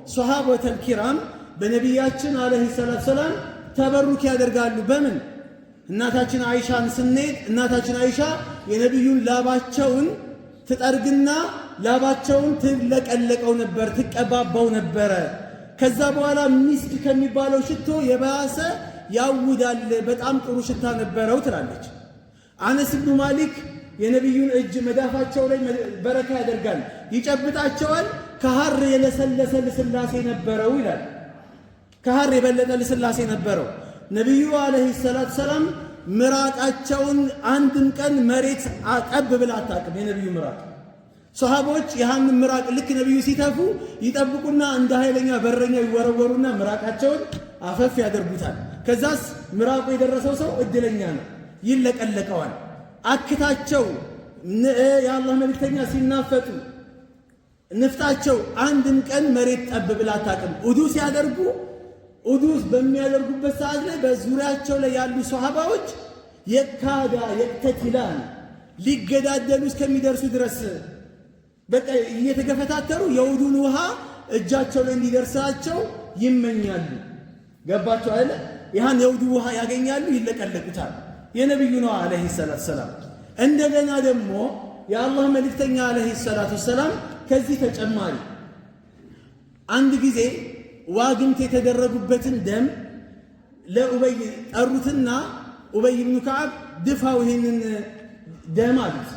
ሶሃበተል ኪራም በነቢያችን አለይሂ ሰላቱ ሰላም ተበሩክ ያደርጋሉ። በምን? እናታችን አይሻን ስንሄድ እናታችን አይሻ የነቢዩን ላባቸውን ትጠርግና ላባቸውን ትለቀለቀው ነበር፣ ትቀባባው ነበረ። ከዛ በኋላ ሚስክ ከሚባለው ሽቶ የባሰ ያውዳል፣ በጣም ጥሩ ሽታ ነበረው ትላለች። አነስ ብኑ ማሊክ የነቢዩን እጅ መዳፋቸው ላይ በረካ ያደርጋል፣ ይጨብጣቸዋል፣ ከሐር የለሰለሰ ልስላሴ ነበረው ይላል። ከሐር የበለጠ ልስላሴ ነበረው። ነቢዩ አለይሂ ሰላቱ ሰላም ምራቃቸውን አንድም ቀን መሬት ጠብ ብላ አታውቅም። የነቢዩ ምራቅ ሶሃቦች ያህን ምራቅ ልክ ነቢዩ ሲተፉ ይጠብቁና እንደ ኃይለኛ በረኛ ይወረወሩና ምራቃቸውን አፈፍ ያደርጉታል። ከዛስ ምራቁ የደረሰው ሰው እድለኛ ነው፣ ይለቀለቀዋል። አክታቸው የአላህ መልእክተኛ ሲናፈጡ ንፍጣቸው አንድም ቀን መሬት ጠብ ብላ አታውቅም። ውዱ ሲያደርጉ ውዱ በሚያደርጉበት ሰዓት ላይ በዙሪያቸው ላይ ያሉ ሶሃባዎች የካዳ የቅተቲላን ሊገዳደሉ እስከሚደርሱ ድረስ በቃ እየተገፈታተሩ የውዱን ውሃ እጃቸው ላይ እንዲደርሳቸው ይመኛሉ። ገባቸው አይደል? ይህን የውዱ ውሃ ያገኛሉ፣ ይለቀለቁታል። የነቢዩ ነው አለይሂ ሰላቱ ሰላም። እንደገና ደግሞ የአላህ መልእክተኛ አለይሂ ሰላቱ ሰላም ከዚህ ተጨማሪ አንድ ጊዜ ዋግምት የተደረጉበትን ደም ለኡበይ ጠሩትና ኡበይ ብኑ ከዓብ ድፋው ይህንን ደም አሉት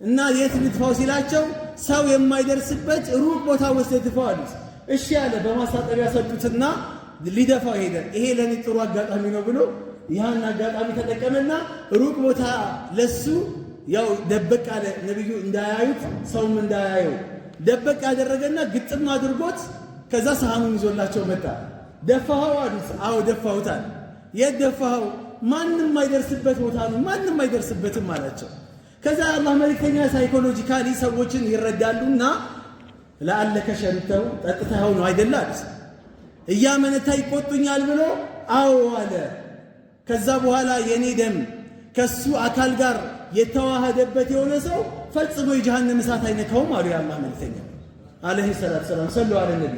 እና የት ልድፋው ሲላቸው ሰው የማይደርስበት ሩቅ ቦታ ወስደህ ድፋው አሉት። እሺ ያለ በማሳጠቢያ ሰጡትና ሊደፋው ሄደ። ይሄ ለኔ ጥሩ አጋጣሚ ነው ብሎ ይህን አጋጣሚ ተጠቀመና ሩቅ ቦታ ለሱ ያው ደበቅ አለ፣ ነብዩ እንዳያዩት ሰውም እንዳያየው ደበቅ ያደረገና ግጥም አድርጎት ከዛ ሰሃኑን ይዞላቸው መጣ። ደፋኸው አሉት። አዎ ደፋሁት አለ። የት ደፋኸው? ማንም አይደርስበት ቦታ ነው፣ ማንም አይደርስበትም አላቸው። ከዛ አላህ መልእክተኛ ሳይኮሎጂካሊ ሰዎችን ይረዳሉና ለአለከ ሸርተው ጠጥተኸው ነው አይደል አሉት። እያመነታ ይቆጡኛል ብሎ አዎ አለ። ከዛ በኋላ የኔ ደም ከሱ አካል ጋር የተዋሃደበት የሆነ ሰው ፈጽሞ የጀሃነም እሳት አይነካውም አሉ የአላህ መልእክተኛ አለይሂ ሰላቱ ሰላም። ሰሉ ዐለ ነቢ